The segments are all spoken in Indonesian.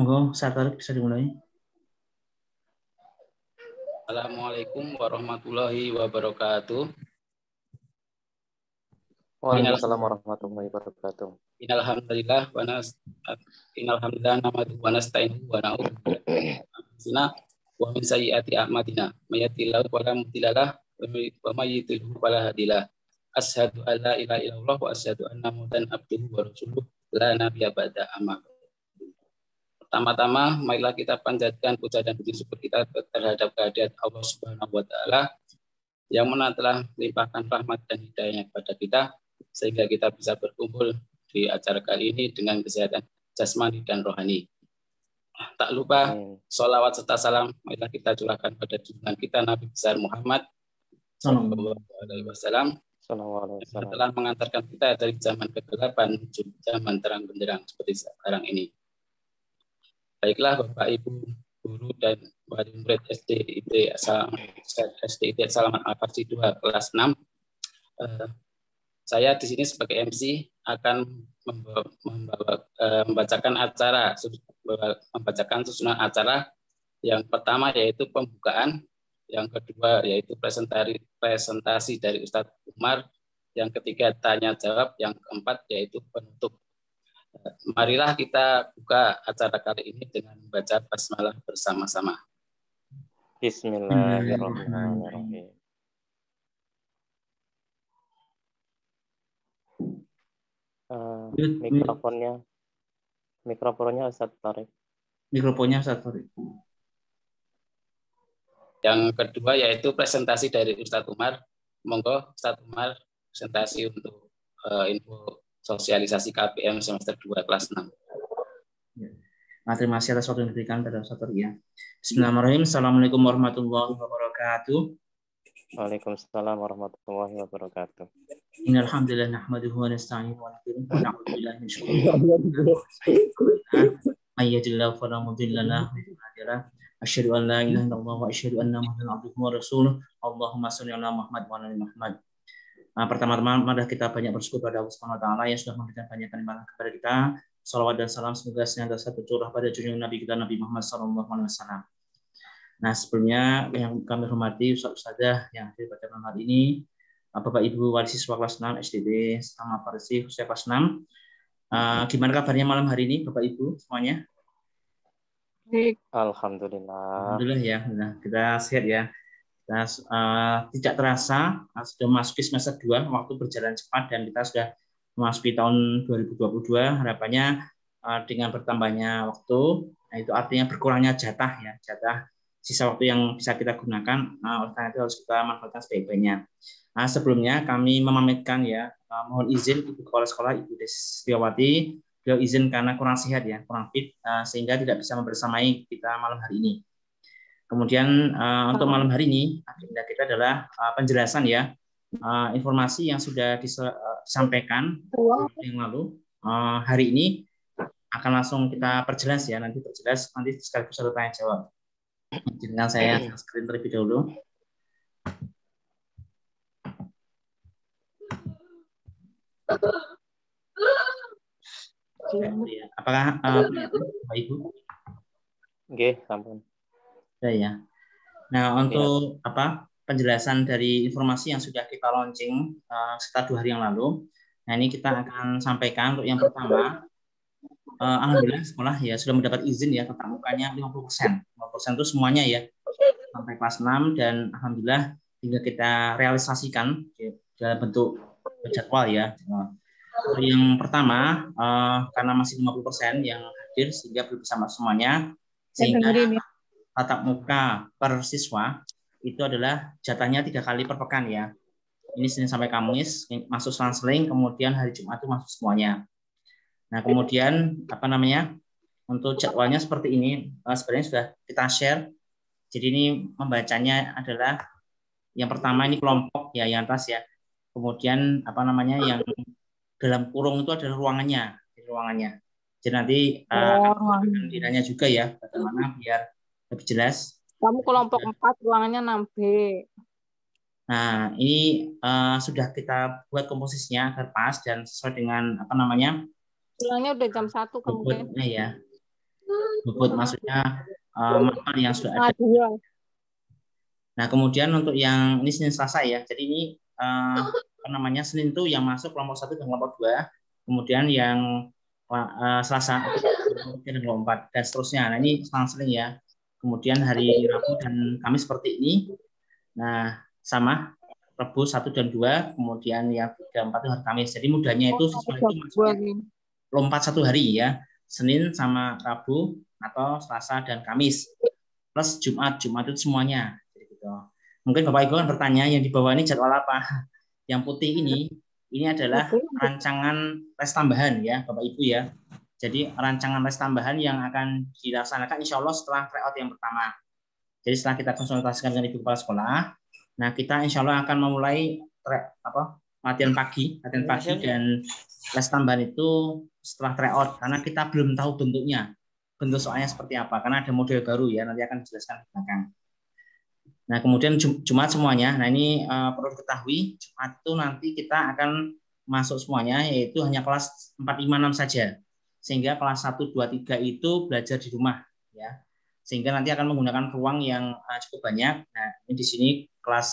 Monggo, Ustaz Tarik bisa dimulai. Assalamualaikum warahmatullahi wabarakatuh. Waalaikumsalam warahmatullahi wabarakatuh. Innalhamdulillah nahmaduhu wa nasta'inuhu wa na'udzu billahi wa min sayyiati a'malina. May yahdihillahu fala mudilla lahu wa may yudlil fala hadiya lahu. Asyhadu an la ilaha illallah wa asyhadu anna Muhammadan abduhu wa rasuluh la nabiyya ba'da amma. Pertama-tama, marilah kita panjatkan puja dan puji syukur kita terhadap kehadirat Allah Subhanahu wa taala yang mana telah melimpahkan rahmat dan hidayahnya kepada kita sehingga kita bisa berkumpul di acara kali ini dengan kesehatan jasmani dan rohani. Tak lupa sholawat serta salam marilah kita curahkan pada junjungan kita Nabi besar Muhammad Sallallahu Alaihi Wasallam yang telah mengantarkan kita dari zaman kegelapan menuju zaman terang benderang seperti sekarang ini. Baiklah Bapak Ibu guru dan wali murid SDIT Salaman Al-Farsi 2 kelas 6. Saya di sini sebagai MC akan membacakan susunan acara. Yang pertama yaitu pembukaan, yang kedua yaitu presentasi dari Ustadz Umar, yang ketiga tanya jawab, yang keempat yaitu penutup. Marilah kita buka acara kali ini dengan membaca basmalah bersama-sama. Bismillahirrahmanirrahim. Mikrofonnya Ustaz Tarik. Mikrofonnya Ustaz Tarik. Yang kedua yaitu presentasi dari Ustadz Umar. Monggo Ustadz Umar presentasi untuk info sosialisasi KPM semester 2 kelas 6. Nah, terima kasih atas waktu yang diberikan pada Ustaz Tarik ya. Bismillahirrahmanirrahim. Assalamualaikum warahmatullahi wabarakatuh. Waalaikumsalam warahmatullahi wabarakatuh. Innal hamdalillah nahmaduhu wa nasta'inuhu wa na'udzu billahi min syururi may yahdihillahu fala mudilla lahu wa may yudlil fala asyhadu an la ilaha illallah wa asyhadu anna Muhammadan abduhu wa rasuluh. Allahumma shalli ala Muhammad wa ala ali Muhammad. Pertama-tama mari kita banyak bersyukur pada Allah Subhanahu wa taala yang sudah memberikan banyak nikmat kepada kita. Salawat dan salam semoga senantiasa tercurah pada junjungan Nabi kita Nabi Muhammad sallallahu alaihi wasallam. Nah, sebelumnya yang kami hormati Ustazah yang hadir pada malam hari ini, Bapak Ibu wali siswa kelas 6 SDB Salaman Al-Farsi usia kelas 6. Gimana kabarnya malam hari ini Bapak Ibu semuanya? Baik. Alhamdulillah. Alhamdulillah ya. Nah, kita sehat ya. Nah, tidak terasa sudah memasuki semester 2, waktu berjalan cepat dan kita sudah memasuki tahun 2022. Harapannya dengan bertambahnya waktu, nah itu artinya berkurangnya jatah sisa waktu yang bisa kita gunakan, oleh karena itu harus kita manfaatkan sebaik-baiknya. Nah, sebelumnya kami memamitkan ya, mohon izin Ibu Kepala Sekolah Ibu Desriawati, beliau izin karena kurang sehat ya, kurang fit, sehingga tidak bisa membersamai kita malam hari ini. Kemudian untuk malam hari ini agenda kita adalah penjelasan ya, informasi yang sudah disampaikan yang lalu. Hari ini akan langsung kita perjelas ya, nanti sekaligus ada tanya jawab. Izinkan saya screen terlebih dahulu. Apakah Bapak Ibu? Oke, sampun. Ya. Nah, untuk penjelasan dari informasi yang sudah kita launching sekitar 2 hari yang lalu. Nah, ini kita akan sampaikan untuk yang pertama. Alhamdulillah sekolah ya sudah mendapat izin ya tatap mukanya 50%. 50% itu semuanya ya sampai kelas 6 dan alhamdulillah hingga kita realisasikan dalam bentuk jadwal ya. Yang pertama karena masih 50% yang hadir sehingga belum bisa semuanya, sehingga tatap muka per siswa itu adalah jatahnya 3 kali per pekan ya. Ini Senin sampai Kamis masuk selang-seling, kemudian hari Jumat itu masuk semuanya. Nah, kemudian untuk jadwalnya seperti ini, sebenarnya sudah kita share. Jadi ini membacanya adalah yang pertama ini kelompok ya yang atas ya. Kemudian yang dalam kurung itu adalah ruangannya. Jadi nanti dinanya juga ya, bagaimana biar lebih jelas. Kamu kelompok 4 ruangannya 6B. Nah, ini sudah kita buat komposisinya agar pas dan sesuai dengan Pulangnya udah jam 1 kemudian. ya. bobot, maksudnya mapel yang sudah ada. Nah, kemudian untuk yang ini Senin Selasa ya. Jadi ini apa namanya, Senin itu yang masuk kelompok 1 dan kelompok 2. Kemudian yang Selasa dan kelompok 4 dan seterusnya. Nah, ini selang-seling ya. Kemudian hari Rabu dan Kamis seperti ini. Nah, sama Rabu 1 dan 2, kemudian yang 3, 4 itu hari Kamis. Jadi mudahnya itu siswa itu masuknya lompat 1 hari ya. Senin sama Rabu atau Selasa dan Kamis. Plus Jumat itu semuanya. Mungkin Bapak Ibu kan bertanya, yang di bawah ini jadwal apa? Yang putih ini adalah rancangan les tambahan ya Bapak Ibu ya. Jadi rancangan les tambahan yang akan dilaksanakan insya Allah setelah tryout yang pertama. Jadi setelah kita konsultasikan dengan Ibu Kepala Sekolah, nah kita insya Allah akan memulai latihan pagi dan les tambahan itu setelah tryout, karena kita belum tahu bentuk soalnya seperti apa, karena ada model baru ya, nanti akan dijelaskan di belakang. Nah, kemudian Jumat semuanya. Nah, ini perlu diketahui, Jumat itu nanti kita akan masuk semuanya, yaitu hanya kelas 4, 5, 6 saja. Sehingga kelas 1, 2, 3 itu belajar di rumah. Ya. Sehingga nanti akan menggunakan ruang yang cukup banyak. Nah, ini di sini kelas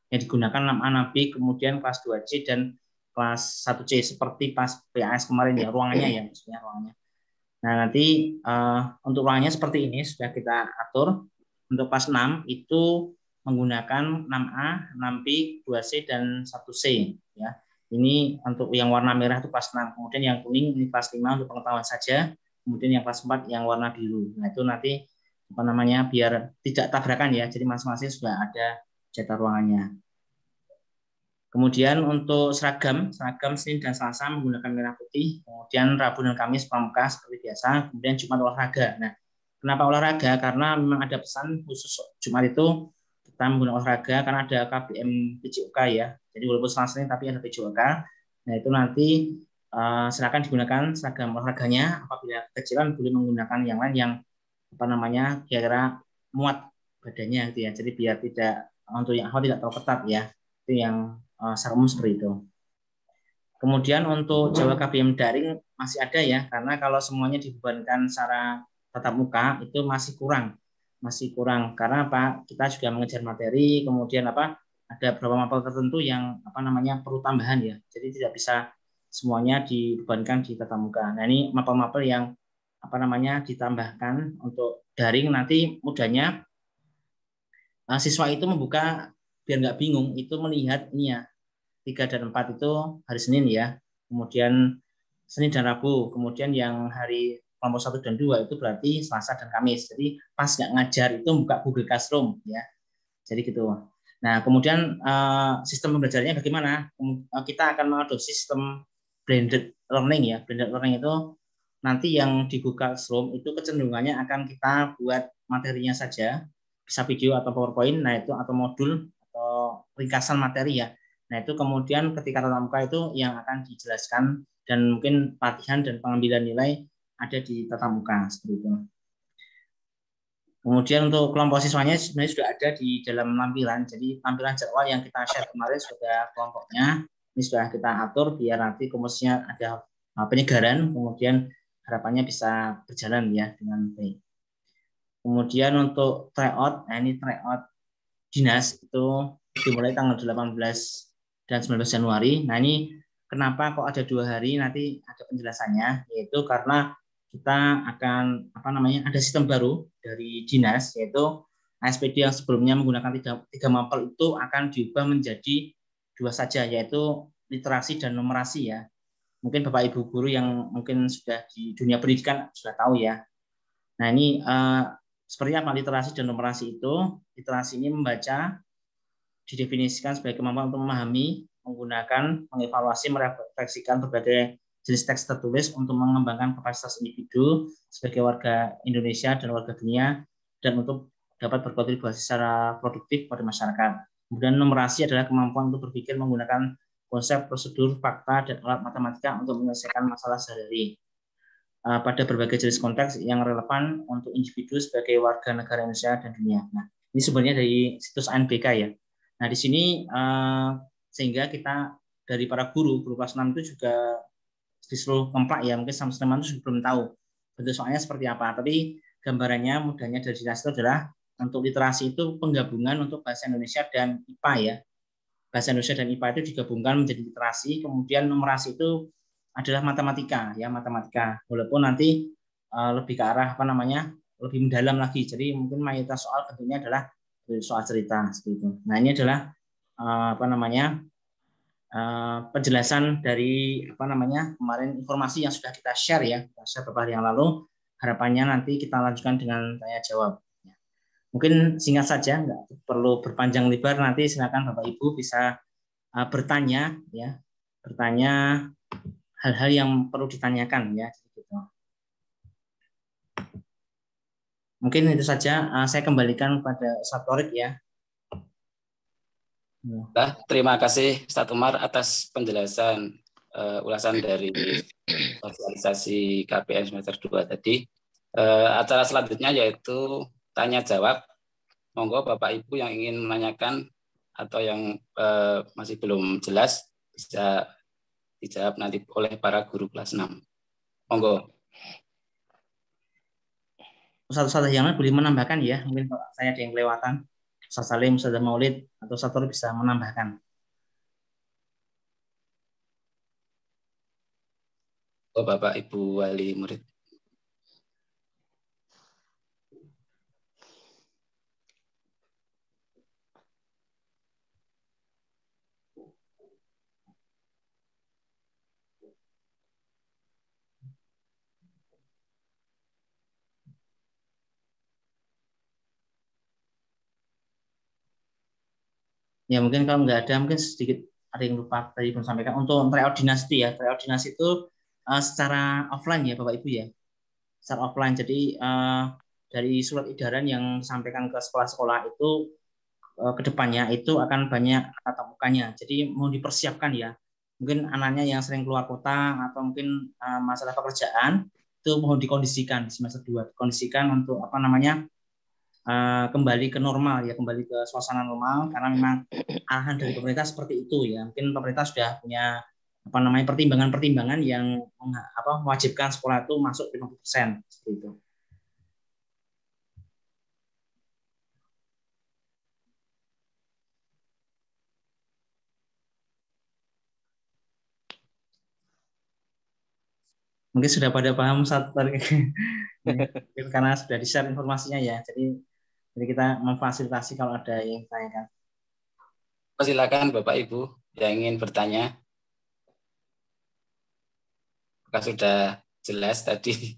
yang digunakan 6A, 6B, kemudian kelas 2C dan kelas 1C, seperti pas PAS kemarin ya, ruangannya ya, maksudnya ruangannya. Nah, nanti untuk ruangannya seperti ini, sudah kita atur. Untuk kelas 6 itu menggunakan 6A, 6B, 2C, dan 1C. Ya. Ini untuk yang warna merah itu kelas 6. Kemudian yang kuning ini kelas 5 untuk pengetahuan saja. Kemudian yang kelas 4 yang warna biru. Nah, itu nanti biar tidak tabrakan ya. Jadi masing-masing sudah ada jatah ruangannya. Kemudian untuk seragam Senin dan Selasa menggunakan merah putih. Kemudian Rabu dan Kamis pramuka seperti biasa. Kemudian Jumat olahraga. Nah, kenapa olahraga? Karena memang ada pesan khusus Jumat itu kita menggunakan olahraga karena ada KBM PJOK ya. Jadi walaupun Selasa ini tapi ada PJOK. Nah, itu nanti silakan digunakan seragam olahraganya. Apabila kecilan boleh menggunakan yang lain yang kira-kira muat badannya gitu ya. Jadi biar tidak untuk yang tidak terlalu ketat ya. Itu yang secara umum seperti itu. Kemudian untuk Jawa KBM daring masih ada ya, karena kalau semuanya dibebankan secara tatap muka itu masih kurang karena apa, kita juga mengejar materi, kemudian ada beberapa mapel tertentu yang perlu tambahan ya, jadi tidak bisa semuanya dibebankan di tatap muka. Nah, ini mapel-mapel yang ditambahkan untuk daring. Nanti mudahnya siswa itu membuka biar nggak bingung, itu melihat ini ya, 3 dan 4 itu hari Senin ya, kemudian Senin dan Rabu, kemudian yang hari kelompok 1 dan 2 itu berarti Selasa dan Kamis. Jadi pas nggak ngajar itu buka Google Classroom ya. Jadi gitu. Nah, kemudian sistem pembelajarannya bagaimana? Kita akan mengadopsi sistem blended learning ya. Blended learning itu nanti yang di Google Classroom itu kecenderungannya akan kita buat materinya saja, bisa video atau PowerPoint, nah itu atau modul atau ringkasan materi ya. Nah, itu kemudian ketika tatap muka itu yang akan dijelaskan dan mungkin latihan dan pengambilan nilai ada di tatap muka seperti itu. Kemudian untuk kelompok siswanya sebenarnya sudah ada di dalam lampiran. Jadi tampilan jadwal yang kita share kemarin sudah kelompoknya. Ini sudah kita atur biar nanti komposisinya ada penyegaran, kemudian harapannya bisa berjalan ya dengan baik. Kemudian untuk tryout, nah ini tryout dinas itu dimulai tanggal 18 dan 19 Januari. Nah, ini kenapa kok ada 2 hari, nanti ada penjelasannya, yaitu karena kita akan ada sistem baru dari dinas, yaitu ASPD yang sebelumnya menggunakan 3 mapel itu akan diubah menjadi 2 saja, yaitu literasi dan numerasi ya. Mungkin Bapak Ibu guru yang mungkin sudah di dunia pendidikan sudah tahu ya. Nah, ini seperti apa literasi dan numerasi itu? Literasi ini membaca, didefinisikan sebagai kemampuan untuk memahami, menggunakan, mengevaluasi, merefleksikan berbagai jenis teks tertulis untuk mengembangkan kapasitas individu sebagai warga Indonesia dan warga dunia, dan untuk dapat berkontribusi secara produktif pada masyarakat. Kemudian numerasi adalah kemampuan untuk berpikir menggunakan konsep, prosedur, fakta, dan alat matematika untuk menyelesaikan masalah sehari-hari pada berbagai jenis konteks yang relevan untuk individu sebagai warga negara Indonesia dan dunia. Nah, ini sebenarnya dari situs ANBK ya. Nah, di sini sehingga kita dari para guru kelas 6 itu juga di seluruh komplek ya, mungkin teman-teman itu belum tahu. bentuk soalnya seperti apa. Tapi gambarannya mudahnya dari jelas itu adalah untuk literasi itu penggabungan untuk bahasa Indonesia dan IPA ya. Bahasa Indonesia dan IPA itu digabungkan menjadi literasi, kemudian numerasi itu adalah matematika ya, matematika. Walaupun nanti lebih ke arah apa namanya? Lebih mendalam lagi. Jadi mungkin mayoritas soal bentuknya adalah soal cerita seperti itu. Nah, ini adalah apa namanya? Penjelasan dari apa namanya? Kemarin informasi yang sudah kita share ya, kita share beberapa hari yang lalu. Harapannya nanti kita lanjutkan dengan tanya jawab. Mungkin singkat saja, nggak perlu berpanjang lebar. Nanti silakan Bapak Ibu bisa bertanya ya, bertanya hal-hal yang perlu ditanyakan ya. Mungkin itu saja. Saya kembalikan kepada Ustaz Thorik ya. Nah, terima kasih Ustaz Umar atas penjelasan ulasan dari sosialisasi KPM semester 2 tadi. Acara selanjutnya yaitu tanya jawab. Monggo Bapak Ibu yang ingin menanyakan atau yang masih belum jelas bisa dijawab nanti oleh para guru kelas 6. Monggo. Ustaz-ustaz yang lain boleh menambahkan ya, mungkin kalau saya ada yang kelewatan. Ustaz Salim, Ustaz Maulid, atau Ustaz Thorik bisa menambahkan. Oh, Bapak Ibu wali murid. Ya mungkin kalau nggak ada, mungkin sedikit ada yang lupa tadi belum sampaikan. Untuk tryout dinasti ya, tryout dinasti itu secara offline ya Bapak Ibu ya, secara offline. Jadi dari surat edaran yang disampaikan ke sekolah-sekolah itu kedepannya itu akan banyak tatap mukanya. Jadi mau dipersiapkan ya. Mungkin anaknya yang sering keluar kota atau mungkin masalah pekerjaan itu mohon dikondisikan di semester 2, dikondisikan untuk apa namanya? Kembali ke normal ya, kembali ke suasana normal karena memang arahan dari pemerintah seperti itu ya. Mungkin pemerintah sudah punya apa namanya pertimbangan-pertimbangan yang mewajibkan sekolah itu masuk 50% seperti itu. Mungkin sudah pada paham satu karena sudah di-share informasinya ya. Jadi kita memfasilitasi kalau ada yang ditanyakan. Silakan Bapak Ibu yang ingin bertanya. Apakah sudah jelas tadi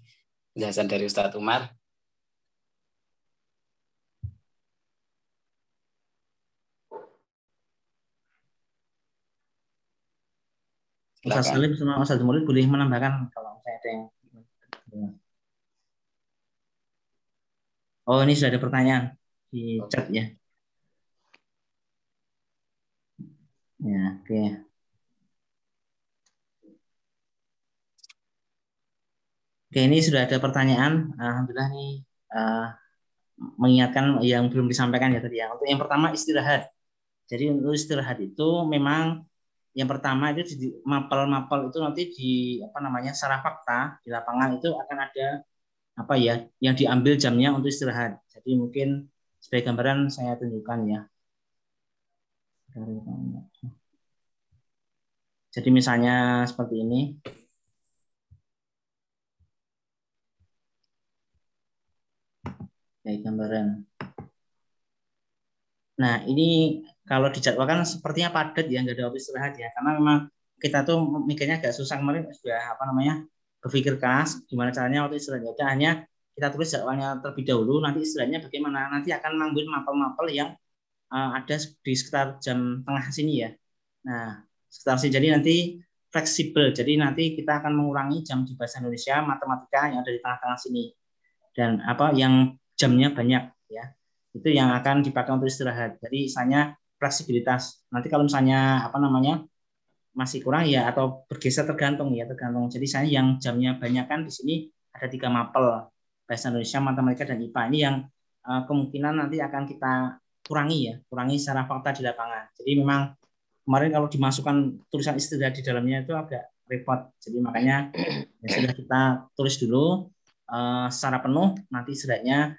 penjelasan dari Ustadz Umar? Ustaz Salim sama Ustaz Murid boleh menambahkan kalau saya ada yang. Oh, ini sudah ada pertanyaan di chat ya. Ya, oke. Oke, ini sudah ada pertanyaan. Alhamdulillah nih mengingatkan yang belum disampaikan ya tadi ya. Untuk yang pertama istirahat. Jadi untuk istirahat itu memang yang pertama itu di mapel-mapel itu nanti di apa namanya secara fakta di lapangan itu akan ada apa ya yang diambil jamnya untuk istirahat. Jadi mungkin sebagai gambaran saya tunjukkan ya. Jadi misalnya seperti ini. Kayak gambaran. Nah, ini kalau dijadwalkan sepertinya padat ya, nggak ada waktu istirahat ya. Karena memang kita tuh mikirnya agak susah kemarin sudah apa namanya berpikir keras gimana caranya waktu istirahatnya. Hanya kita tulis jadwalnya terlebih dahulu, nanti istirahatnya bagaimana. Nanti akan ngambil mapel-mapel yang ada di sekitar jam tengah sini ya. Nah, sekitar sini. Jadi nanti fleksibel. Jadi nanti kita akan mengurangi jam di bahasa Indonesia, matematika yang ada di tengah-tengah sini. Dan apa yang jamnya banyak ya. Itu yang akan dipakai untuk istirahat. Jadi misalnya fleksibilitas. Nanti kalau misalnya apa namanya masih kurang ya atau bergeser tergantung. Jadi saya yang jamnya banyak kan di sini ada 3 mapel bahasa Indonesia, matematika dan IPA. Ini yang kemungkinan nanti akan kita kurangi secara fakta di lapangan. Jadi memang kemarin kalau dimasukkan tulisan istirahat di dalamnya itu agak repot. Jadi makanya ya sudah kita tulis dulu secara penuh, nanti setidaknya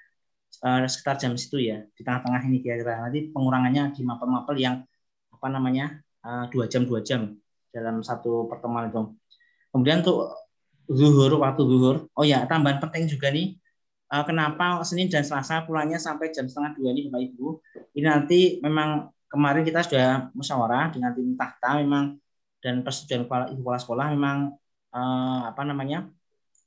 sekitar jam situ ya, di tengah-tengah ini kira-kira. Nanti pengurangannya di mapel-mapel yang 2 jam dalam satu pertemuan itu. Kemudian untuk waktu zuhur, oh ya, tambahan penting juga nih, kenapa Senin dan Selasa pulangnya sampai jam 1:30 ini Bapak Ibu. Ini nanti memang kemarin kita sudah musyawarah dengan tim tahta memang, dan persetujuan ibu kepala sekolah memang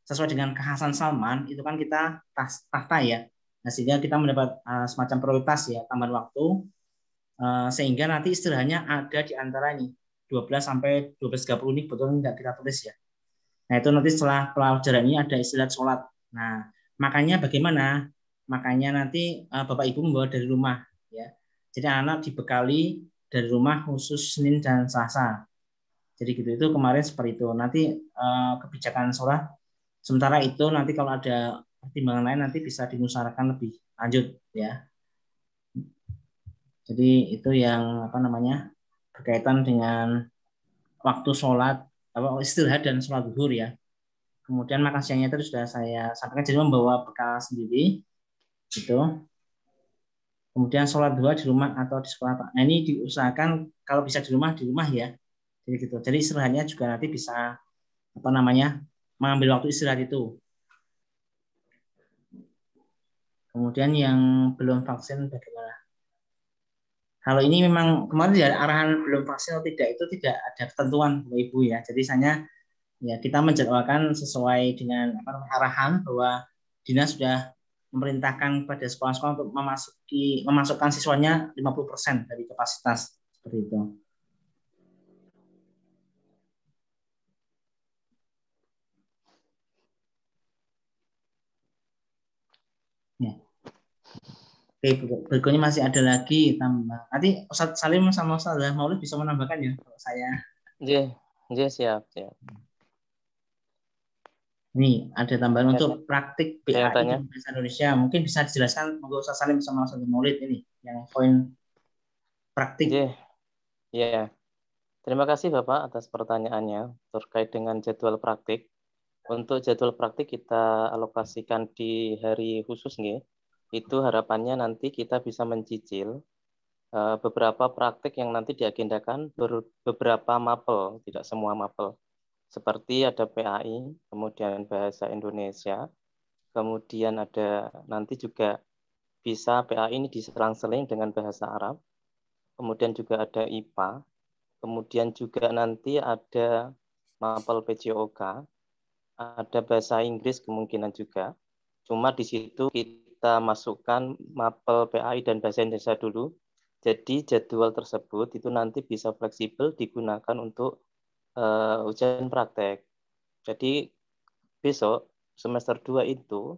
sesuai dengan kekhasan Salman itu kan kita tahta ya. Nah, sehingga kita mendapat semacam prioritas ya, tambahan waktu, sehingga nanti istirahatnya ada di antara ini 12 sampai 12:30 ini, betul tidak kita tulis ya. Nah, itu nanti setelah pelajaran ini ada istirahat sholat. Nah, makanya bagaimana? Makanya nanti Bapak Ibu membawa dari rumah ya. Jadi anak dibekali dari rumah khusus Senin dan Selasa. Jadi gitu, itu kemarin seperti itu. Nanti kebijakan sholat. Sementara itu nanti kalau ada pertimbangan lain nanti bisa dimusyawarahkan lebih lanjut ya. Jadi itu yang berkaitan dengan waktu sholat, istirahat dan sholat zuhur ya. Kemudian makan siangnya itu sudah saya sampaikan, jadi membawa bekal sendiri gitu. Kemudian sholat duha di rumah atau di sekolah Pak. Nah, ini diusahakan kalau bisa di rumah ya. Jadi gitu. Jadi istirahatnya juga nanti bisa mengambil waktu istirahat itu. Kemudian yang belum vaksin bagaimana? Kalau ini memang kemarin ya arahan belum vaksin atau tidak itu tidak ada ketentuan Bapak Ibu ya. Jadi ya kita menjadwalkan sesuai dengan arahan bahwa dinas sudah memerintahkan pada sekolah-sekolah untuk memasukkan siswanya 50% dari kapasitas seperti itu. Ya. Oke, berikutnya masih ada lagi tambah. Nanti Ustadz Salim sama Ustadz Maulid bisa menambahkan ya kalau saya. Iya, siap. Nih, ada tambahan untuk praktik BAI di Bahasa Indonesia. Mungkin bisa dijelaskan monggo Ustadz Salim sama Ustadz Maulid ini yang poin praktik. Iya. Terima kasih Bapak atas pertanyaannya terkait dengan jadwal praktik. Untuk jadwal praktik kita alokasikan di hari khusus nih. Itu harapannya nanti kita bisa mencicil beberapa praktik yang nanti diagendakan beberapa mapel, tidak semua mapel. Seperti ada PAI, kemudian Bahasa Indonesia, kemudian ada nanti juga bisa PAI ini diselang-seling dengan Bahasa Arab, kemudian juga ada IPA, kemudian juga nanti ada mapel PJOK, ada Bahasa Inggris kemungkinan juga. Cuma di situ kita masukkan mapel PAI dan Bahasa Indonesia dulu. Jadi jadwal tersebut itu nanti bisa fleksibel digunakan untuk ujian praktek. Jadi besok semester 2 itu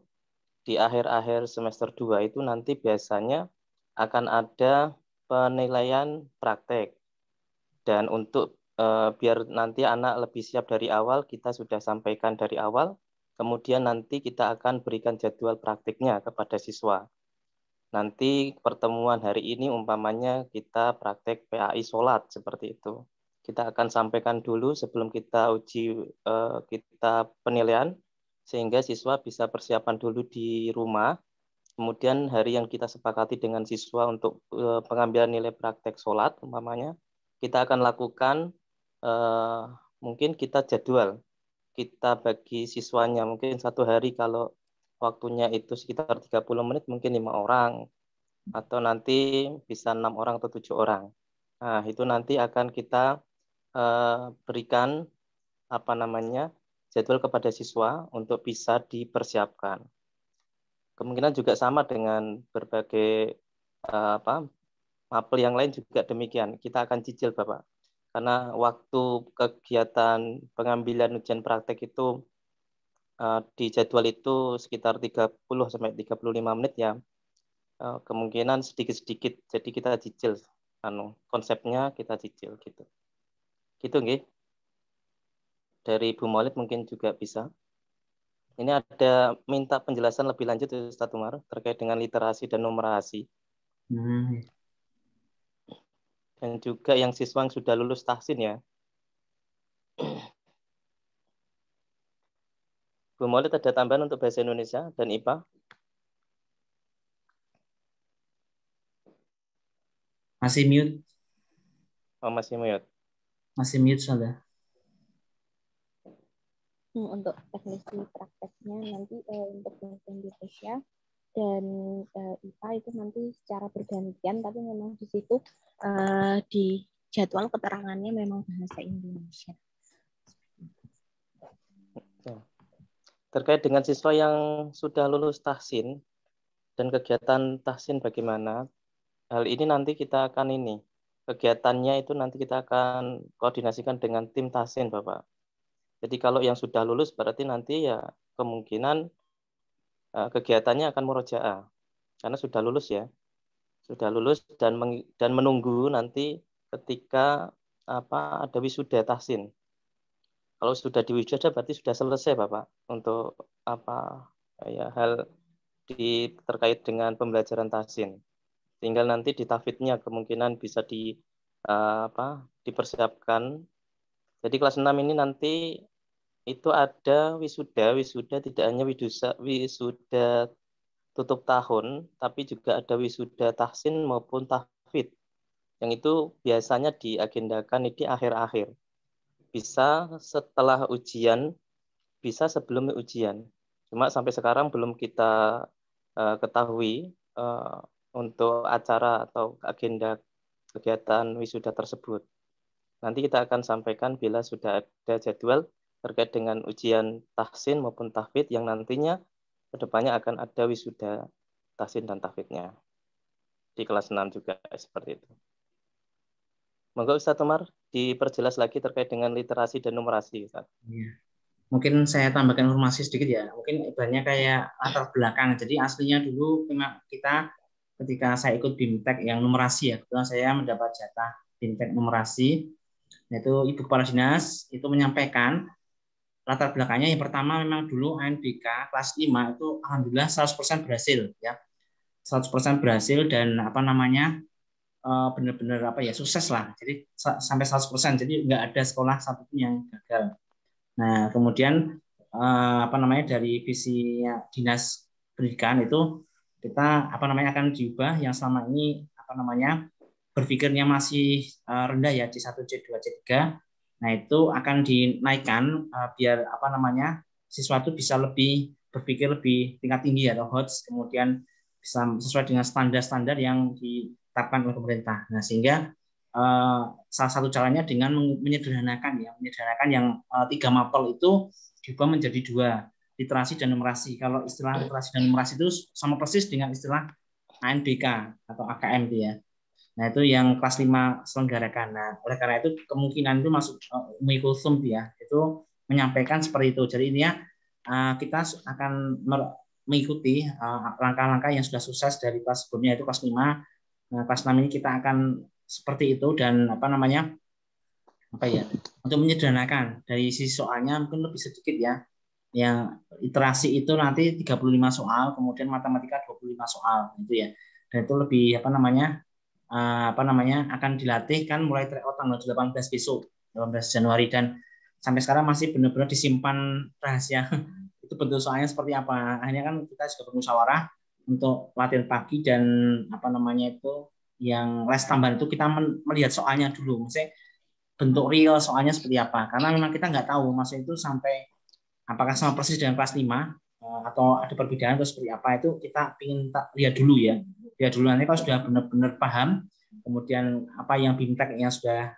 di akhir-akhir semester 2 itu nanti biasanya akan ada penilaian praktek. Dan untuk biar nanti anak lebih siap dari awal, kita sudah sampaikan dari awal, kemudian nanti kita akan berikan jadwal praktiknya kepada siswa. Nanti pertemuan hari ini umpamanya kita praktek PAI sholat seperti itu. Kita akan sampaikan dulu sebelum kita uji kita penilaian, sehingga siswa bisa persiapan dulu di rumah. Kemudian hari yang kita sepakati dengan siswa untuk pengambilan nilai praktek sholat umpamanya, kita akan lakukan mungkin kita jadwal, kita bagi siswanya mungkin satu hari kalau waktunya itu sekitar 30 menit mungkin 5 orang, atau nanti bisa 6 orang atau 7 orang. Nah, itu nanti akan kita berikan jadwal kepada siswa untuk bisa dipersiapkan. Kemungkinan juga sama dengan berbagai mapel yang lain juga demikian. Kita akan cicil Bapak. Karena waktu kegiatan pengambilan ujian praktek itu di jadwal itu sekitar 30 sampai 35 menit ya. Kemungkinan sedikit-sedikit, jadi kita cicil konsepnya kita cicil gitu nggih. Dari Bu Maulid mungkin juga bisa. Ini ada minta penjelasan lebih lanjut Ustadz Umar terkait dengan literasi dan numerasi. Dan juga yang siswa yang sudah lulus tahsin ya. Bu Maulid ada tambahan untuk bahasa Indonesia dan IPA? Masih mute. Oh, masih mute. Masih mute sudah. Untuk teknisi prakteknya nanti untuk bahasa Indonesia dan IPA itu nanti secara bergantian, tapi memang di situ di jadwal keterangannya memang bahasa Indonesia. Terkait dengan siswa yang sudah lulus tahsin dan kegiatan tahsin bagaimana? Hal ini nanti kita akan kegiatannya itu nanti kita akan koordinasikan dengan tim tahsin, Bapak. Jadi kalau yang sudah lulus berarti nanti ya kemungkinan kegiatannya akan murojaah karena sudah lulus ya. Sudah lulus dan menunggu nanti ketika ada wisuda tahsin. Kalau sudah di wisuda berarti sudah selesai, Bapak, untuk hal terkait dengan pembelajaran tahsin. Tinggal nanti di tahfidnya kemungkinan bisa dipersiapkan. Jadi kelas 6 ini nanti itu ada wisuda tidak hanya wisuda tutup tahun, tapi juga ada wisuda tahsin maupun tahfid. Yang itu biasanya diagendakan di akhir-akhir. Bisa setelah ujian, bisa sebelum ujian. Cuma sampai sekarang belum kita ketahui untuk acara atau agenda kegiatan wisuda tersebut. Nanti kita akan sampaikan bila sudah ada jadwal terkait dengan ujian tahsin maupun tahfid yang nantinya kedepannya akan ada wisuda tahsin dan tahfidnya. Di kelas 6 juga seperti itu. Monggo Ustaz Umar diperjelas lagi terkait dengan literasi dan numerasi, Ustaz. Ya. Mungkin saya tambahkan informasi sedikit ya. Mungkin ibaratnya kayak latar belakang. Jadi aslinya dulu kita ketika saya ikut BIMTEK yang numerasi ya, kebetulan saya mendapat jatah BIMTEK numerasi. Yaitu Ibu Kepala Dinas itu menyampaikan latar belakangnya yang pertama memang dulu ANBK kelas 5 itu alhamdulillah 100% berhasil ya. 100% berhasil dan benar-benar sukses lah. Jadi sampai 100%. Jadi nggak ada sekolah satupun yang gagal. Nah, kemudian dari visinya Dinas Pendidikan itu kita akan diubah yang selama ini berpikirnya masih rendah ya C1, C2, C3. Nah, itu akan dinaikkan biar siswa itu bisa berpikir lebih tingkat tinggi atau HOTS, kemudian bisa sesuai dengan standar-standar yang ditetapkan oleh pemerintah. Nah, sehingga salah satu caranya dengan menyederhanakan yang 3 mapel itu diubah menjadi 2, literasi dan numerasi. Kalau istilah literasi dan numerasi itu sama persis dengan istilah ANBK atau AKM itu ya. Nah, itu yang kelas 5 selenggarakan. Nah, oleh karena itu kemungkinan itu masuk Umikulsum ya, itu menyampaikan seperti itu. Jadi intinya kita akan mengikuti langkah-langkah yang sudah sukses dari kelas sebelumnya, itu kelas 5. Nah, kelas 6 ini kita akan seperti itu dan untuk menyederhanakan dari sisi soalnya mungkin lebih sedikit ya. Yang literasi itu nanti 35 soal, kemudian matematika 25 soal gitu ya. Dan itu lebih akan dilatih kan mulai tanggal 18 besok, 18 Januari, dan sampai sekarang masih benar-benar disimpan rahasia itu bentuk soalnya seperti apa. Akhirnya kan kita juga bermusyawarah untuk latihan pagi dan itu yang les tambahan itu kita melihat soalnya dulu, maksudnya bentuk real soalnya seperti apa, karena memang kita nggak tahu masa itu sampai apakah sama persis dengan kelas 5 atau ada perbedaan atau seperti apa, itu kita ingin lihat dulu ya. Lihat dulu, nanti kalau sudah benar-benar paham, kemudian apa yang BIMTEK yang sudah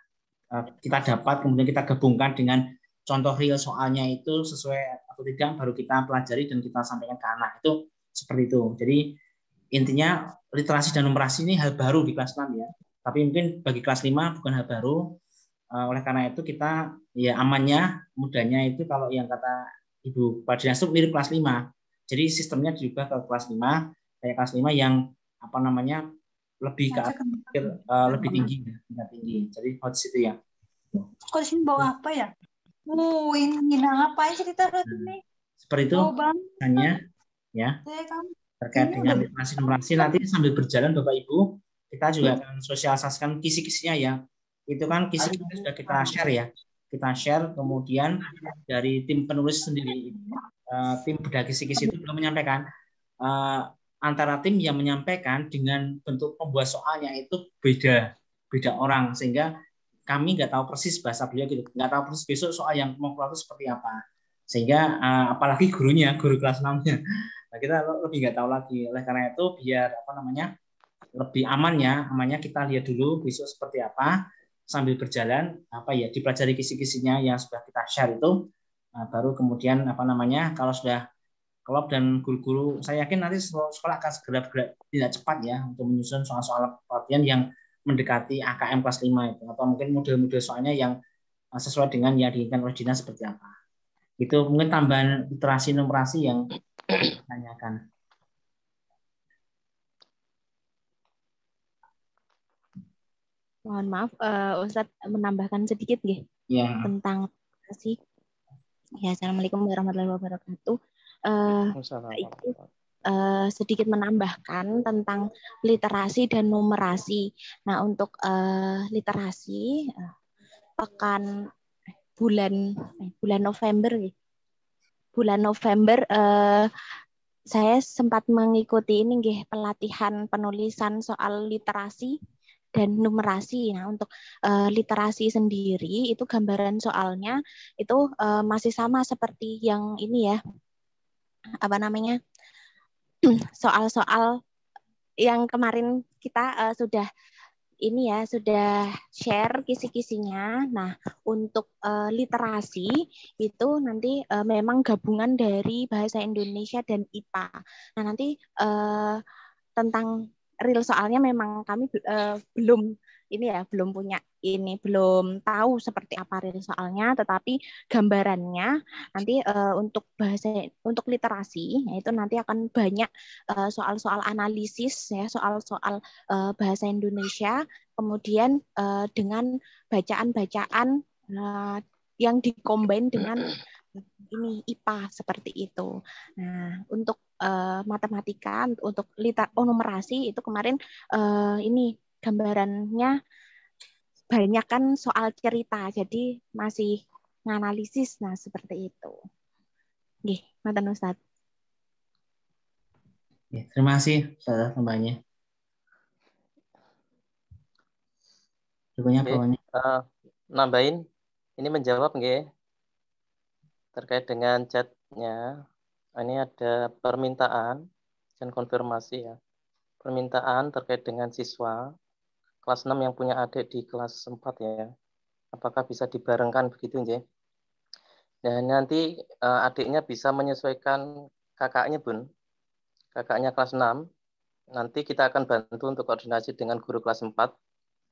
kita dapat, kemudian kita gabungkan dengan contoh real soalnya itu sesuai atau tidak, baru kita pelajari dan kita sampaikan ke anak. Itu seperti itu. Jadi intinya literasi dan numerasi ini hal baru di kelas 6 ya. Tapi mungkin bagi kelas 5 bukan hal baru. Oleh karena itu kita ya amannya, mudahnya itu kalau yang kata Ibu Kepala Dinas itu mirip kelas 5. Jadi sistemnya diubah ke kelas 5, kayak kelas 5 yang lebih ke lebih tinggi. Jadi HOTS itu ya. Kok di sini bawa apa ya? Ini ngapain cerita ini? Seperti itu hanya ya. Terkait dengan literasi numerasi nanti sambil berjalan Bapak Ibu, kita juga akan sosialisasikan kisi-kisinya ya. Itu kan kisi-kisi sudah kita share ya. Kita share, kemudian dari tim penulis sendiri tim bedah kisi-kisi itu belum menyampaikan, antara tim yang menyampaikan dengan bentuk pembuat soalnya itu beda orang, sehingga kami nggak tahu persis bahasa beliau gitu, nggak tahu persis besok soal yang mau keluar itu seperti apa, sehingga apalagi guru kelas 6-nya, nah, kita lebih nggak tahu lagi. Oleh karena itu biar lebih amannya kita lihat dulu besok seperti apa, sambil berjalan dipelajari kisi-kisinya yang sudah kita share itu, baru kemudian kalau sudah klop dan guru-guru, saya yakin nanti sekolah akan segera tidak cepat ya untuk menyusun soal-soal pelatihan yang mendekati AKM kelas 5 itu, atau mungkin model-model soalnya yang sesuai dengan yang diinginkan oleh dinas seperti apa. Itu mungkin tambahan literasi numerasi yang ditanyakan. Mohon maaf, Ustadz menambahkan sedikit nggih tentang literasi. Ya, Assalamualaikum warahmatullahi wabarakatuh. Sedikit menambahkan tentang literasi dan numerasi. Nah, untuk literasi bulan November saya sempat mengikuti ini nggih, pelatihan penulisan soal literasi dan numerasi. Nah, untuk literasi sendiri itu gambaran soalnya itu masih sama seperti yang ini ya, soal-soal yang kemarin kita sudah share kisi-kisinya. Nah, untuk literasi itu nanti memang gabungan dari bahasa Indonesia dan IPA. Nah, nanti tentang real soalnya memang kami belum tahu seperti apa real soalnya, tetapi gambarannya nanti untuk literasi itu nanti akan banyak soal-soal analisis ya, soal-soal bahasa Indonesia, kemudian dengan bacaan-bacaan yang dikombin dengan ini IPA seperti itu. Nah, untuk matematika, untuk numerasi itu kemarin ini gambarannya banyak kan soal cerita, jadi masih nganalisis. Nah, seperti itu. Nggih, Mantan Ustadz. Ya, terima kasih Ustazah tambahnya. Nambahin, ini menjawab nggih terkait dengan chatnya. Ini ada permintaan dan konfirmasi ya. Permintaan terkait dengan siswa kelas 6 yang punya adik di kelas 4 ya. Apakah bisa dibarengkan begitu nggih? Dan nanti adiknya bisa menyesuaikan kakaknya, Bun. Kakaknya kelas 6. Nanti kita akan bantu untuk koordinasi dengan guru kelas 4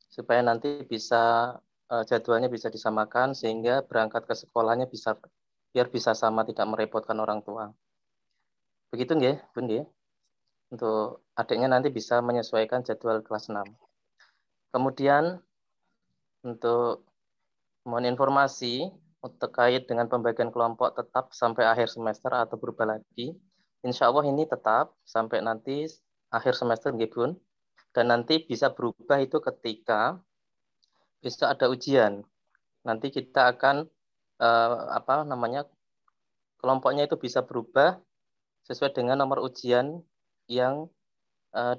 supaya nanti bisa jadwalnya bisa disamakan sehingga berangkat ke sekolahnya biar bisa sama, tidak merepotkan orang tua. Begitu nggih, Bun nggih? Untuk adiknya nanti bisa menyesuaikan jadwal kelas 6. Kemudian untuk mohon informasi terkait dengan pembagian kelompok tetap sampai akhir semester atau berubah lagi. Insya Allah ini tetap sampai nanti akhir semester nggih, Bun. Dan nanti bisa berubah itu ketika besok ada ujian. Nanti kita akan kelompoknya itu bisa berubah sesuai dengan nomor ujian yang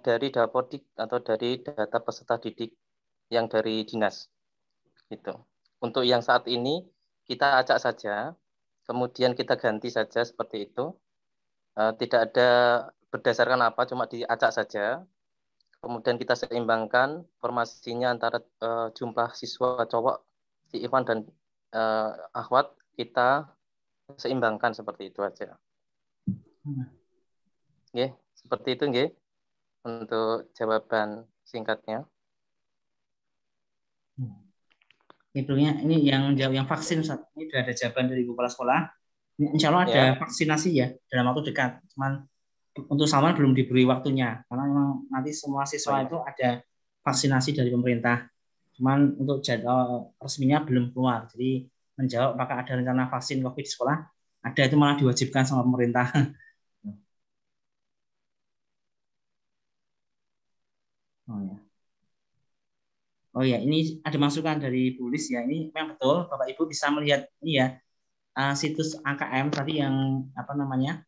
dari Dapodik atau dari data peserta didik yang dari dinas. Gitu. Untuk yang saat ini kita acak saja, kemudian kita ganti saja seperti itu. Tidak ada berdasarkan apa, cuma diacak saja. Kemudian kita seimbangkan formasinya antara jumlah siswa cowok si Ivan dan akhwat, kita seimbangkan seperti itu aja. Nggih, seperti itu nggih untuk jawaban singkatnya. Ini yang vaksin, ini sudah ada jawaban dari kepala sekolah. Insya Allah ada vaksinasi ya dalam waktu dekat. Cuman untuk Salman belum diberi waktunya karena memang nanti semua siswa itu ada vaksinasi dari pemerintah. Cuman untuk jadwal resminya belum keluar. Jadi menjawab apakah ada rencana vaksin COVID di sekolah, ada, itu malah diwajibkan sama pemerintah. Oh ya, ini ada masukan dari Bu Lis ya. Ini memang betul, Bapak Ibu bisa melihat ini ya, situs AKM tadi yang apa namanya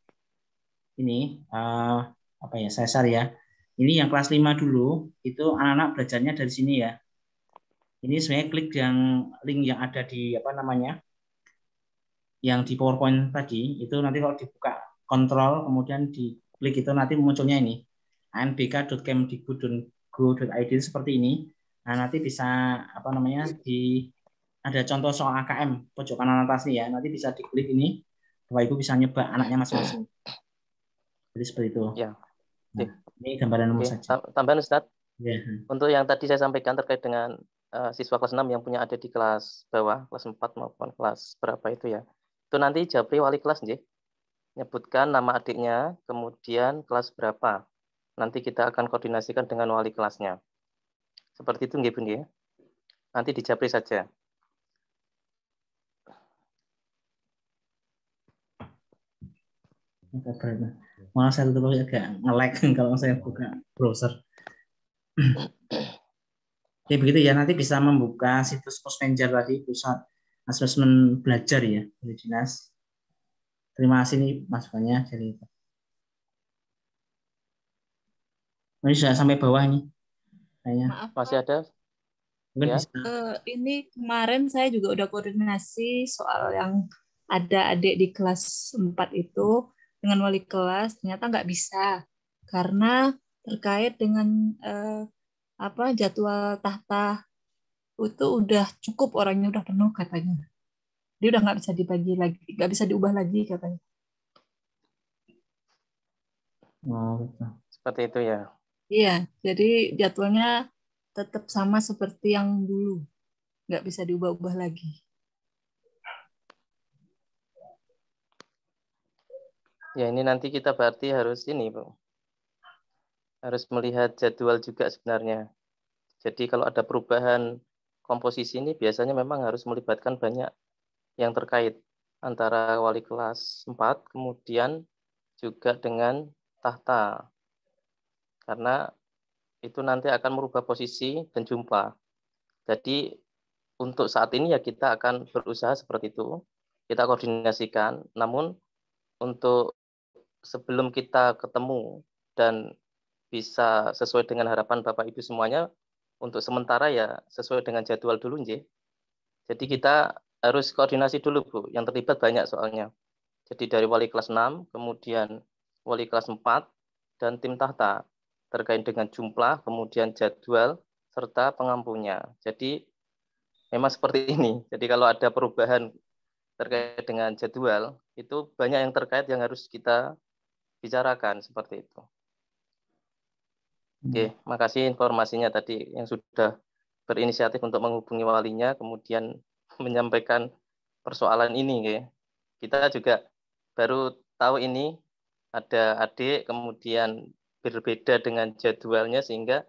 ini apa ya Cesar ya. Ini yang kelas 5 dulu itu anak-anak belajarnya dari sini ya. Ini sebenarnya klik yang link yang ada di apa namanya yang di PowerPoint tadi itu nanti kalau dibuka kontrol kemudian diklik itu nanti munculnya ini anbk.kemdikbud.go.id seperti ini. Nah, nanti bisa apa namanya ada contoh soal AKM pojok kanan atas nih ya. Nanti bisa diklik ini. Bapak Ibu bisa nyoba anaknya masing-masing. Jadi seperti itu. Ya. Nah, ini gambaran umum saja. Tambahan Ustadz. Ya. Untuk yang tadi saya sampaikan terkait dengan siswa kelas 6 yang punya adik di kelas bawah, kelas 4 maupun kelas berapa itu ya. Itu nanti japri wali kelas nggih. Nyebutkan nama adiknya, kemudian kelas berapa. Nanti kita akan koordinasikan dengan wali kelasnya. Seperti itu nggih Bu nggih. Nanti di japri saja. Malah saya tuh agak nge-lag kalau saya buka browser. Oke, begitu ya. Nanti bisa membuka situs Posmenjar tadi, pusat asesmen belajar ya dari dinas. Terima kasih nih masukannya dari itu. Ini sudah sampai bawah nih. Kayaknya. Maaf, Masih ada? Mungkin Ya. bisa. Ini kemarin saya juga udah koordinasi soal yang ada adik di kelas 4 itu dengan wali kelas, ternyata nggak bisa karena terkait dengan jadwal tahta itu udah cukup, orangnya udah penuh katanya. Dia udah nggak bisa dibagi lagi, nggak bisa diubah lagi katanya. Oh, betul. Seperti itu ya. Iya, jadi jadwalnya tetap sama seperti yang dulu, nggak bisa diubah-ubah lagi. Ya, ini nanti kita berarti harus ini, Bu. Harus melihat jadwal juga sebenarnya. Jadi kalau ada perubahan komposisi ini biasanya memang harus melibatkan banyak yang terkait antara wali kelas 4 kemudian juga dengan tahta. Karena itu nanti akan merubah posisi dan jumlah. Jadi untuk saat ini ya kita akan berusaha seperti itu. Kita koordinasikan, namun untuk sebelum kita ketemu dan bisa sesuai dengan harapan Bapak Ibu semuanya, untuk sementara ya sesuai dengan jadwal dulu, Nje. Jadi kita harus koordinasi dulu, Bu. Yang terlibat banyak soalnya. Jadi dari wali kelas 6, kemudian wali kelas 4, dan tim tahta. Terkait dengan jumlah, kemudian jadwal, serta pengampunya. Jadi memang seperti ini. Jadi kalau ada perubahan terkait dengan jadwal, itu banyak yang terkait yang harus kita bicarakan seperti itu. Oke, makasih informasinya tadi yang sudah berinisiatif untuk menghubungi walinya, kemudian menyampaikan persoalan ini. Oke. Kita juga baru tahu ini ada adik, kemudian berbeda dengan jadwalnya, sehingga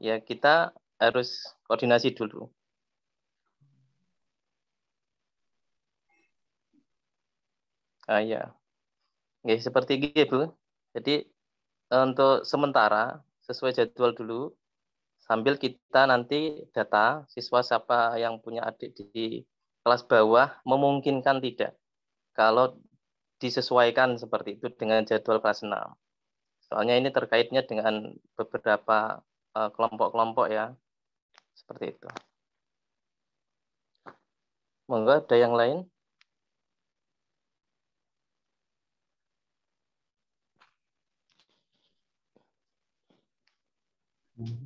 ya kita harus koordinasi dulu. Ya, oke, seperti itu, Bu. Jadi untuk sementara sesuai jadwal dulu, sambil kita nanti data siswa siapa yang punya adik di kelas bawah memungkinkan tidak kalau disesuaikan seperti itu dengan jadwal kelas 6. Soalnya ini terkaitnya dengan beberapa kelompok-kelompok ya. Seperti itu. Monggo ada yang lain?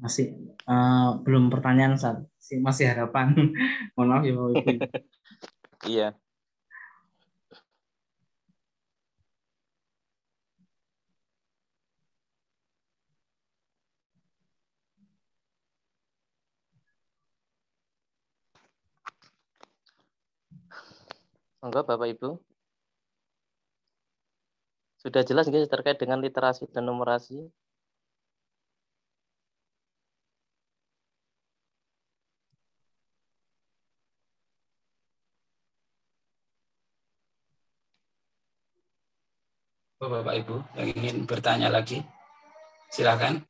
Masih belum pertanyaan saat masih harapan. Mohon maaf ya Bapak Ibu. Iya. Monggo Bapak Ibu. Sudah jelas nggak terkait dengan literasi dan numerasi? Bapak Ibu yang ingin bertanya lagi, silakan.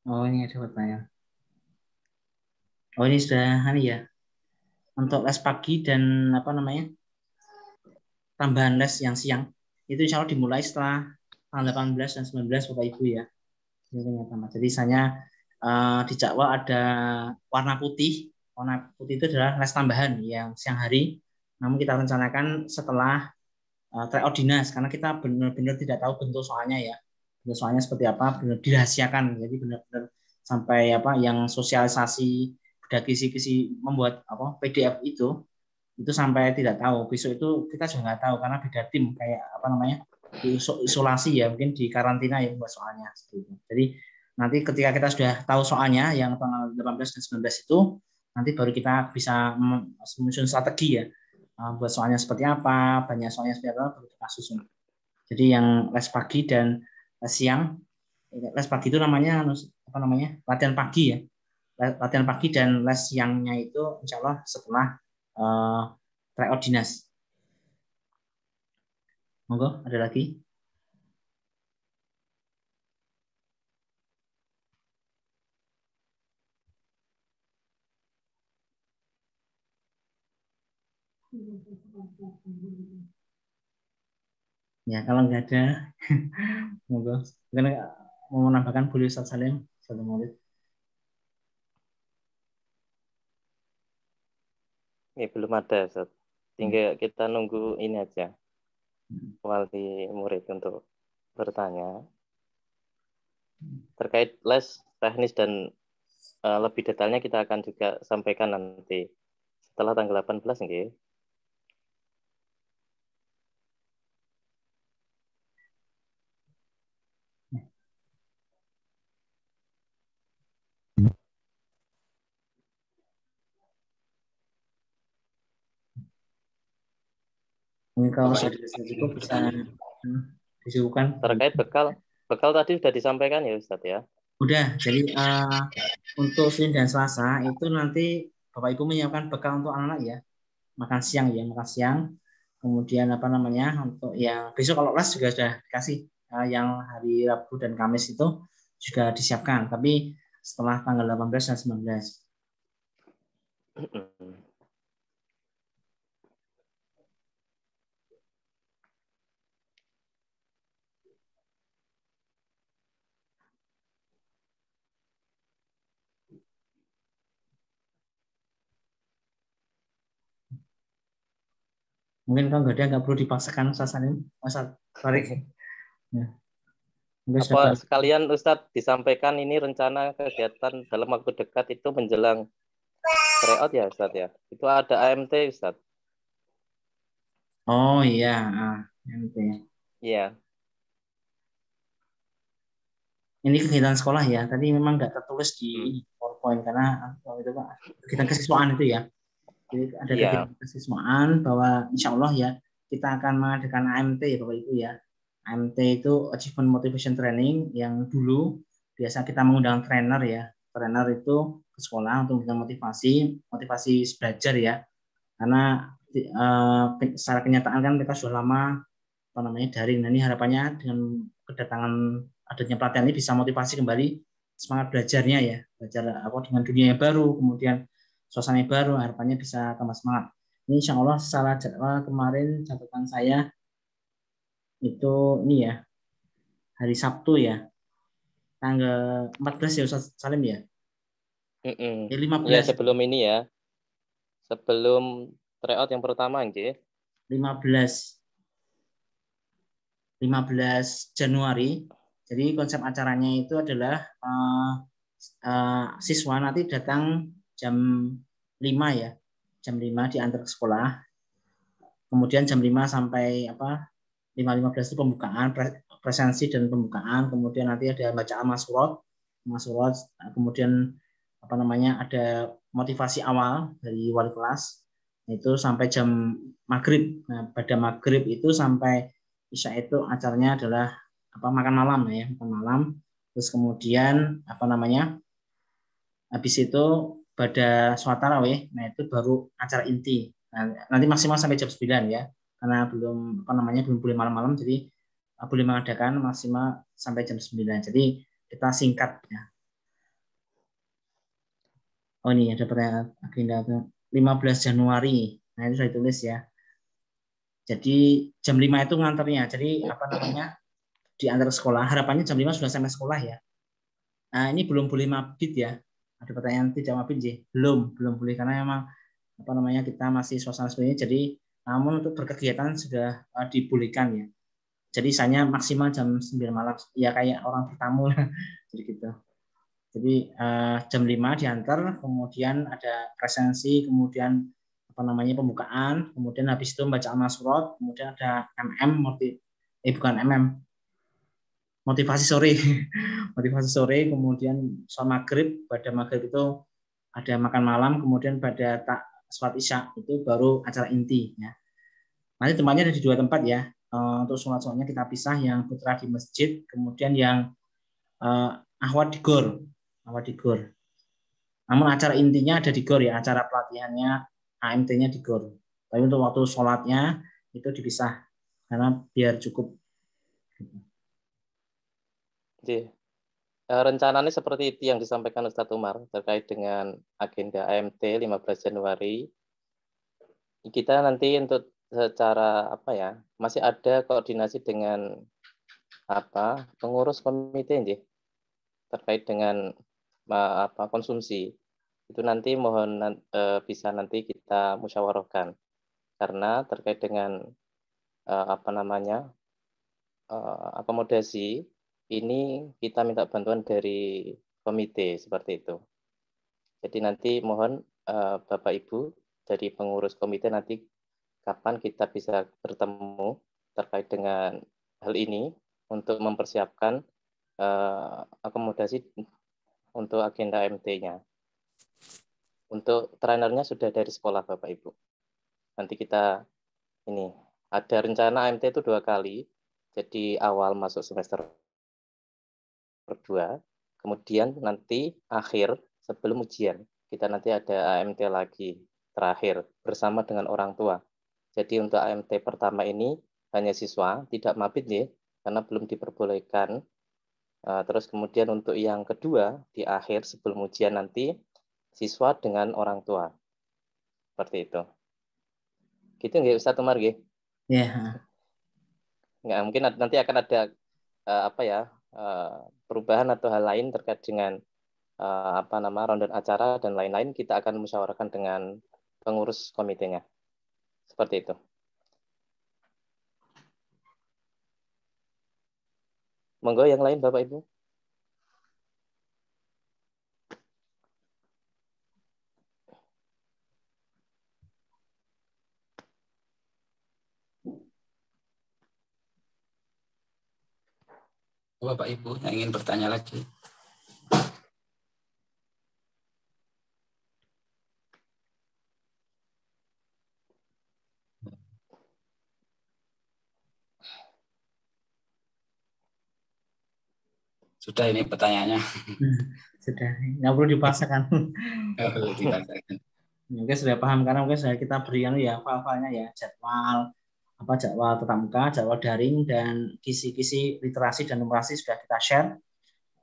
Oh, ini ada pertanyaan. Oh, ini sudah ini ya. Untuk les pagi dan apa namanya? Tambahan les yang siang. Itu insya Allah dimulai setelah tanggal 18 dan 19 Bapak Ibu ya. Jadi misalnya di jadwal ada warna putih. Warna putih itu adalah les tambahan yang siang hari. Namun kita rencanakan setelah tryout dinas karena kita benar-benar tidak tahu bentuk soalnya ya. Bentuk soalnya seperti apa, benar dirahasiakan. Jadi benar-benar sampai apa yang sosialisasi ada kisi-kisi membuat apa PDF itu sampai tidak tahu. Besok itu kita juga nggak tahu karena beda tim kayak apa namanya isolasi ya mungkin di karantina ya buat soalnya seperti itu. Jadi nanti ketika kita sudah tahu soalnya yang tanggal 18 dan 19 itu nanti baru kita bisa menyusun strategi ya buat soalnya seperti apa, banyak soalnya seperti apa baru kita susun. Jadi yang les pagi dan les siang, les pagi itu namanya apa namanya latihan pagi ya, latihan pagi dan les siangnya itu insya Allah setelah tryout dinas. Monggo, ada lagi? Ya, kalau nggak ada, monggo. Mungkin mau menambahkan boleh Ustaz Salim, satu murid. Ini belum ada, Ustaz. Tinggal kita nunggu ini aja. Wali murid untuk bertanya. Terkait les teknis dan lebih detailnya kita akan juga sampaikan nanti setelah tanggal 18 nggih. Mungkin kalau sudah cukup bisa disibukkan. Terkait bekal tadi sudah disampaikan ya Ustadz ya. Udah, jadi untuk Senin dan Selasa itu nanti Bapak Ibu menyiapkan bekal untuk anak-anak ya, makan siang ya, makan siang. Kemudian apa namanya untuk yang besok kalau les juga sudah dikasih yang hari Rabu dan Kamis itu juga disiapkan, tapi setelah tanggal 18 dan 19. Mungkin kalau nggak perlu dipaksakan sasaran Ustaz Farid. Ya. Apa sekalian Ustadz disampaikan ini rencana kegiatan dalam waktu dekat itu menjelang tryout ya Ustadz ya. Itu ada AMT Ustadz. Oh iya, AMT. Iya. Ini kegiatan sekolah ya. Tadi memang nggak tertulis di PowerPoint karena itu Pak, kegiatan kesiswaan itu ya. Jadi ada kegiatan kesiswaan bahwa insya Allah ya kita akan mengadakan AMT ya Bapak Ibu ya. AMT itu Achievement Motivation Training yang dulu biasa kita mengundang trainer ya. Trainer itu ke sekolah untuk memberikan motivasi belajar ya. Karena secara kenyataan kan kita sudah lama apa namanya daring. Nah ini harapannya dengan kedatangan adanya pelatihan ini bisa motivasi kembali semangat belajarnya ya, belajar apa dengan dunia yang baru, kemudian suasana yang baru, harapannya bisa tambah semangat. Ini insya Allah secara jadwal kemarin catatan saya itu ini ya hari Sabtu ya tanggal 14 ya Ustaz Salim ya. 15. Ya sebelum ini ya, sebelum tryout yang pertama nggih. 15 Januari. Jadi konsep acaranya itu adalah siswa nanti datang jam 5 ya. Jam 5 diantar ke sekolah. Kemudian jam 5 sampai 5.15 itu pembukaan, presensi dan pembukaan. Kemudian nanti ada bacaan masurot, kemudian ada motivasi awal dari wali kelas itu sampai jam maghrib. Nah, pada maghrib itu sampai isya itu acaranya adalah makan malam ya, makan malam. Terus kemudian habis itu pada sholat tarawih, nah itu baru acara inti. Nah, nanti maksimal sampai jam 9 ya, karena belum belum boleh malam-malam, jadi boleh mengadakan maksimal sampai jam 9. Jadi kita singkat ya. Oh ini ada pertanyaan agenda 15 Januari. Nah itu saya tulis ya. Jadi jam 5 itu nganternya. Jadi apa namanya, diantar sekolah. Harapannya jam 5 sudah sampai sekolah ya. Nah ini belum boleh mabit ya. Ada pertanyaan tidak mabit sih? Belum boleh karena memang apa namanya, kita masih suasana seperti ini. Jadi namun untuk berkegiatan sudah dibolehkan ya. Jadi misalnya maksimal jam 9 malam ya, kayak orang bertamu jadi gitu. Jadi jam 5 diantar, kemudian ada presensi, kemudian apa namanya pembukaan, kemudian habis itu baca amal surat, kemudian ada motivasi sore, motivasi sore, kemudian sholat maghrib, pada maghrib itu ada makan malam, kemudian pada sholat isya itu baru acara inti ya. Nanti tempatnya ada di 2 tempat ya. Untuk sholat-sholatnya kita pisah, yang putra di masjid, kemudian yang akhwat di gor. Namun acara intinya ada di gor ya, acara pelatihannya AMT-nya di gor. Tapi untuk waktu sholatnya itu dipisah karena biar cukup. Jadi, rencananya seperti itu yang disampaikan Ustadz Umar terkait dengan agenda AMT 15 Januari. Kita nanti untuk secara apa ya, masih ada koordinasi dengan pengurus komite ini terkait dengan konsumsi. Itu nanti mohon bisa nanti kita musyawarahkan, karena terkait dengan akomodasi ini kita minta bantuan dari komite seperti itu. Jadi nanti mohon Bapak Ibu dari pengurus komite nanti kapan kita bisa bertemu terkait dengan hal ini untuk mempersiapkan akomodasi untuk agenda AMT-nya. Untuk trainernya sudah dari sekolah Bapak Ibu. Nanti kita ini ada rencana AMT itu 2 kali. Jadi awal masuk semester 2, kemudian nanti akhir sebelum ujian. Kita nanti ada AMT lagi terakhir bersama dengan orang tua. Jadi untuk AMT pertama ini hanya siswa, tidak mabit ya, karena belum diperbolehkan. Terus kemudian untuk yang kedua di akhir sebelum ujian nanti siswa dengan orang tua. Seperti itu. Gitu nggak Ustadz Umar nggih? Ya. Nggak, mungkin nanti akan ada perubahan atau hal lain terkait dengan rundown acara dan lain-lain. Kita akan musyawarahkan dengan pengurus komitenya. Seperti itu. Monggo yang lain Bapak Ibu. Bapak Ibu yang ingin bertanya lagi. Sudah ini pertanyaannya. Sudah, nggak perlu dipaksakan. Nggak perlu dipaksakan. Mungkin sudah paham karena mungkin sudah kita berikan ya file-filenya ya, jadwal tatap muka, jadwal daring, dan kisi-kisi literasi dan numerasi sudah kita share.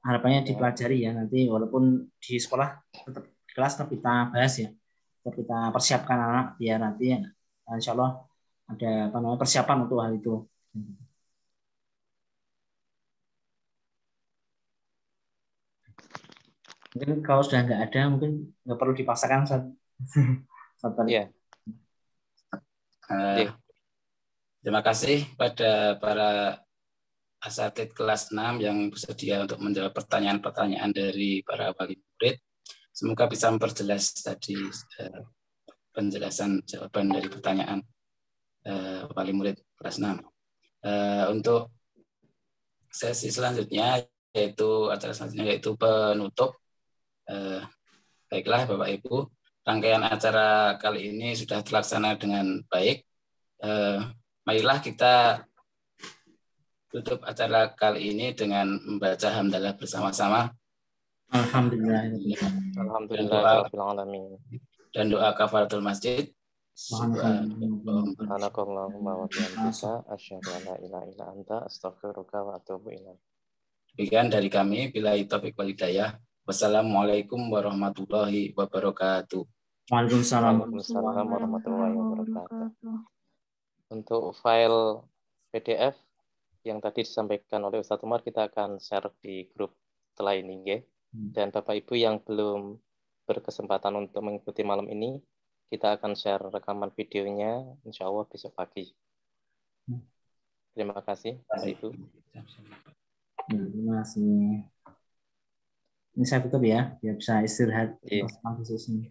Harapannya dipelajari ya, nanti walaupun di sekolah tetap di kelas tetap kita bahas ya, tetap kita persiapkan anak biar nanti insya Allah ada persiapan untuk hal itu. Mungkin kalau sudah nggak ada, mungkin nggak perlu dipaksakan. Iya. Terima kasih pada para asatidz kelas 6 yang bersedia untuk menjawab pertanyaan-pertanyaan dari para wali murid. Semoga bisa memperjelas tadi penjelasan jawaban dari pertanyaan wali murid kelas 6. Untuk sesi selanjutnya acara selanjutnya yaitu penutup. Baiklah Bapak Ibu, rangkaian acara kali ini sudah terlaksana dengan baik. Marilah kita tutup acara kali ini dengan membaca hamdalah bersama-sama. Alhamdulillah. Dan doa kafaratul masjid. Subhanakallahumma wa bihamdika asyhadu an la ilaha illa anta astaghfiruka wa atubu ilaik. Demikian dari kami, billahi taufiq wal hidayah. Wassalamualaikum warahmatullahi wabarakatuh. Waalaikumsalam. Waalaikumsalam warahmatullahi wabarakatuh. Untuk file PDF yang tadi disampaikan oleh Ustadz Umar kita akan share di grup setelah ini, ya. Dan Bapak Ibu yang belum berkesempatan untuk mengikuti malam ini, kita akan share rekaman videonya insya Allah besok pagi. Terima kasih, Bapak Ibu. Terima kasih. Ini saya tutup ya, biar bisa istirahat. Iya. Khususnya.